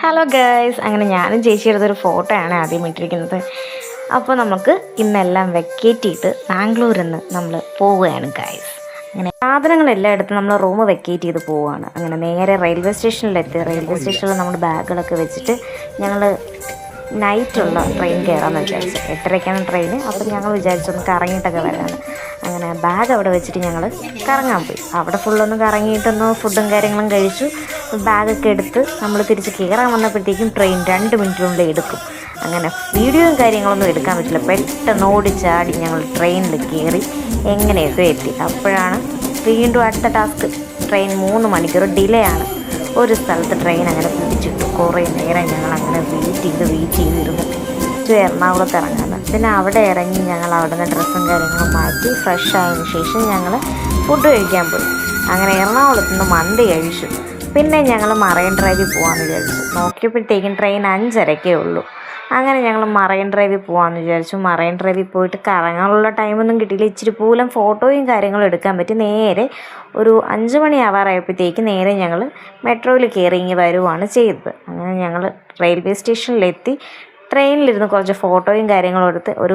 Hello guys, അങ്ങനെ ഞാനും ചേച്ചി എടുത്തൊരു ഫോട്ടോ ആണ് ആദ്യം ഇട്ടിരിക്കുന്നത്. അപ്പോൾ നമുക്ക് ഇന്നെല്ലാം വെക്കേറ്റ് ചെയ്ത് ബാംഗ്ലൂരിൽ നിന്ന് നമ്മൾ പോവുകയാണ് ഗൈസ്. അങ്ങനെ സാധനങ്ങളെല്ലാം എടുത്ത് നമ്മൾ റൂം വെക്കേറ്റ് ചെയ്ത് പോവുകയാണ്. അങ്ങനെ നേരെ റെയിൽവേ സ്റ്റേഷനിലെത്തി. റെയിൽവേ സ്റ്റേഷനിൽ നമ്മുടെ ബാഗുകളൊക്കെ വെച്ചിട്ട് ഞങ്ങൾ നൈറ്റുള്ള ട്രെയിൻ കയറാമെന്ന് വിചാരിച്ചു. 8:30ക്കാണ് ട്രെയിൻ. അപ്പം ഞങ്ങൾ വിചാരിച്ചൊന്ന് കറങ്ങിയിട്ടൊക്കെ വരാമെന്ന്. അങ്ങനെ ബാഗ് അവിടെ വെച്ചിട്ട് ഞങ്ങൾ കറങ്ങാൻ പോയി. അവിടെ ഫുള്ളൊന്ന് കറങ്ങിയിട്ടൊന്ന് ഫുഡും കാര്യങ്ങളും കഴിച്ചു. ബാഗൊക്കെ എടുത്ത് നമ്മൾ തിരിച്ച് കയറാൻ വന്നപ്പോഴത്തേക്കും ട്രെയിൻ 2 മിനിറ്റിനുള്ളിൽ എടുക്കും. അങ്ങനെ വീഡിയോയും കാര്യങ്ങളൊന്നും എടുക്കാൻ പറ്റില്ല. പെട്ടെന്ന് ഓടിച്ചാടി ഞങ്ങൾ ട്രെയിനിൽ കയറി എങ്ങനെയൊക്കെ എത്തി. അപ്പോഴാണ് വീണ്ടും അടുത്ത ടാസ്ക്. ട്രെയിൻ 3 മണിക്കൂർ ഡിലേ ആണ്. ഒരു സ്ഥലത്ത് ട്രെയിൻ അങ്ങനെ പിടിച്ചിട്ടു. കുറേ നേരം ഞങ്ങൾ അങ്ങനെ വെയിറ്റ് ചെയ്തിരുന്നു എറണാകുളത്ത് ഇറങ്ങാൻ. പിന്നെ അവിടെ ഇറങ്ങി ഞങ്ങൾ അവിടെ നിന്ന് ഡ്രസ്സും കാര്യങ്ങളും മാറ്റി ഫ്രഷ് ആയതിനു ശേഷം ഞങ്ങൾ ഫുഡ് കഴിക്കാൻ പോയി. അങ്ങനെ എറണാകുളത്ത് നിന്ന് മന്തി കഴിച്ചു. പിന്നെ ഞങ്ങൾ മറൈൻ ഡ്രൈവിൽ പോകാമെന്ന് വിചാരിച്ചു. നോക്കിയപ്പോഴത്തേക്കും ട്രെയിൻ 5:30 ഉള്ളൂ. അങ്ങനെ ഞങ്ങൾ മറൈൻ ഡ്രൈവിൽ പോകാമെന്ന് വിചാരിച്ചു. മറൈൻ ഡ്രൈവിൽ പോയിട്ട് കറങ്ങാനുള്ള ടൈമൊന്നും കിട്ടിയില്ല. ഇച്ചിരി പോലും ഫോട്ടോയും കാര്യങ്ങളും എടുക്കാൻ പറ്റി. നേരെ ഒരു 5 മണി ആവാറായപ്പോഴത്തേക്ക് നേരെ ഞങ്ങൾ മെട്രോയിൽ കയറി ഇങ്ങ് വരുവാണ് ചെയ്തത്. അങ്ങനെ ഞങ്ങൾ റെയിൽവേ സ്റ്റേഷനിലെത്തി. ട്രെയിനിലിരുന്ന് കുറച്ച് ഫോട്ടോയും കാര്യങ്ങളും എടുത്ത് ഒരു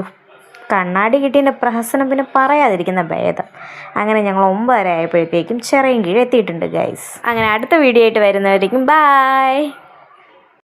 കണ്ണാടി കിട്ടിയതിൻ്റെ പ്രഹസനം പിന്നെ പറയാതിരിക്കുന്ന ഭേദം. അങ്ങനെ ഞങ്ങൾ 9:30 ആയപ്പോഴത്തേക്കും ചിറയൻകീഴ് എത്തിയിട്ടുണ്ട് ഗൈസ്. അങ്ങനെ അടുത്ത വീഡിയോ ആയിട്ട് വരുന്നവരേക്കും ബായ്.